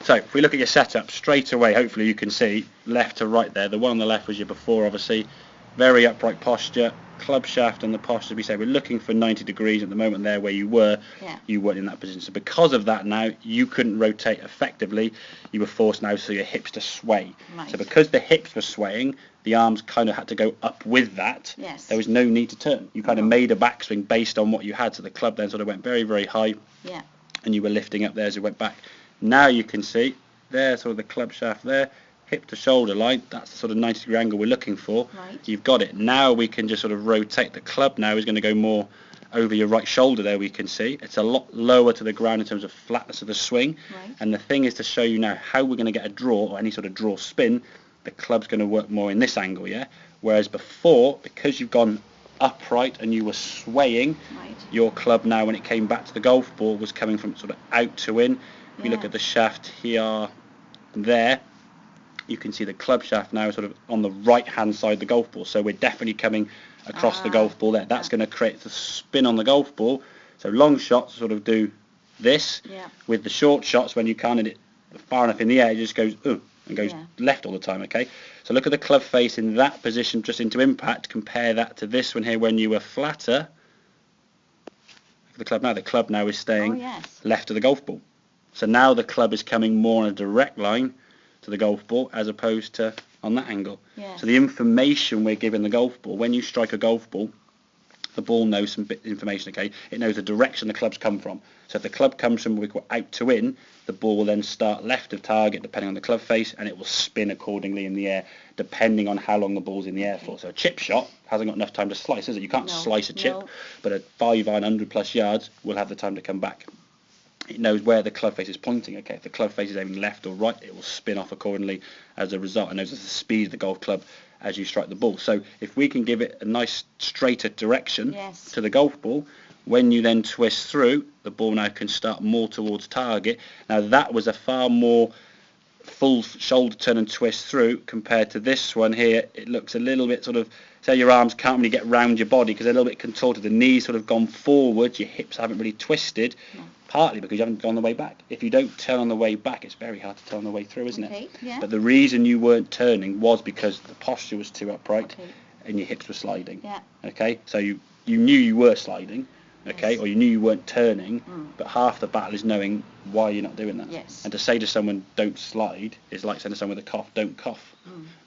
So if we look at your setup straight away, hopefully you can see left to right there. The one on the left was your before, obviously. Very upright posture, club shaft and the posture. We say we're looking for 90 degrees at the moment there where you were. Yeah. You weren't in that position. So because of that now, you couldn't rotate effectively. You were forced now for your hips to sway. Right. So because the hips were swaying, the arms kind of had to go up with that. Yes. There was no need to turn. You kind of made a backswing based on what you had. So the club then sort of went very, very high. Yeah. And you were lifting up there as it went back. Now you can see there, sort of the club shaft there, hip to shoulder line. That's the sort of 90 degree angle we're looking for. Right. You've got it. Now we can just sort of rotate. The club now is going to go more over your right shoulder there, we can see. It's a lot lower to the ground in terms of flatness of the swing. Right. And the thing is to show you now how we're going to get a draw or any sort of draw spin. The club's going to work more in this angle, yeah? Whereas before, because you've gone upright and you were swaying, Right. your club now when it came back to the golf ball was coming from sort of out to in. If you look at the shaft here and there, you can see the club shaft now sort of on the right hand side of the golf ball. So we're definitely coming across the golf ball there. That's going to create the spin on the golf ball. So long shots sort of do this. Yeah. With the short shots, when you can't hit it far enough in the air, it just goes and goes left all the time, okay? So look at the club face in that position just into impact. Compare that to this one here when you were flatter. The club now is staying left of the golf ball. So now the club is coming more on a direct line to the golf ball as opposed to on that angle. Yes. So the information we're giving the golf ball, when you strike a golf ball, the ball knows some bit information, okay? It knows the direction the clubs come from. So if the club comes from what we call out to in, the ball will then start left of target depending on the club face, and it will spin accordingly in the air depending on how long the ball's in the air for. So a chip shot hasn't got enough time to slice, is it? You can't slice a chip, but at 500 plus yards will have the time to come back. It knows where the club face is pointing, okay? If the club face is aiming left or right, it will spin off accordingly as a result. It knows the speed of the golf club as you strike the ball. So if we can give it a nice straighter direction to the golf ball, when you then twist through, the ball now can start more towards target. Now that was a far more full shoulder turn and twist through compared to this one here. It looks a little bit sort of, say your arms can't really get round your body because they're a little bit contorted. The knees sort of gone forward, your hips haven't really twisted. Partly because you haven't gone the way back. If you don't turn on the way back, it's very hard to turn on the way through, isn't it? Yeah. But the reason you weren't turning was because the posture was too upright and your hips were sliding. Yeah. Okay, so you knew you were sliding, okay, or you knew you weren't turning, but half the battle is knowing why you're not doing that. Yes. And to say to someone, don't slide, is like saying to someone with a cough, don't cough.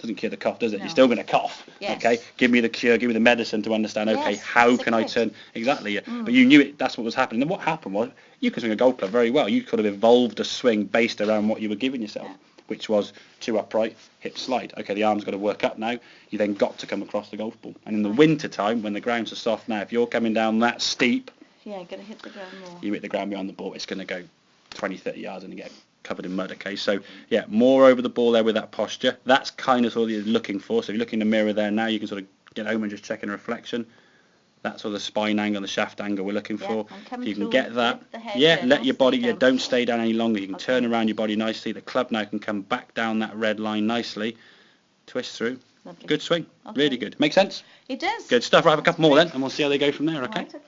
Doesn't cure the cough, does it? No. You're still going to cough. Yes. Okay, give me the cure, give me the medicine to understand, okay, Yes, how it's a can I gift. turn? Exactly, but you knew it, that's what was happening. And what happened was, you could swing a golf club very well. You could have evolved a swing based around what you were giving yourself, which was too upright, hip slide. Okay, the arm's got to work up now. You then got to come across the golf ball. And in the winter time, when the grounds are soft now, if you're coming down that steep, Yeah, got to hit the ground more. you hit the ground behind the ball, it's going to go 20, 30 yards and you get covered in mud, okay? So, yeah, more over the ball there with that posture. That's kind of what you're looking for. So if you look in the mirror there now, you can sort of get home and just check in a reflection. That's sort of the spine angle, the shaft angle we're looking for. If you can get that, let your body, don't stay down any longer. You can turn around your body nicely. The club now can come back down that red line nicely, twist through. Lovely. Good swing, really good. Make sense? It does. Good stuff. Right, have a couple more then, and we'll see how they go from there, okay? Right, okay.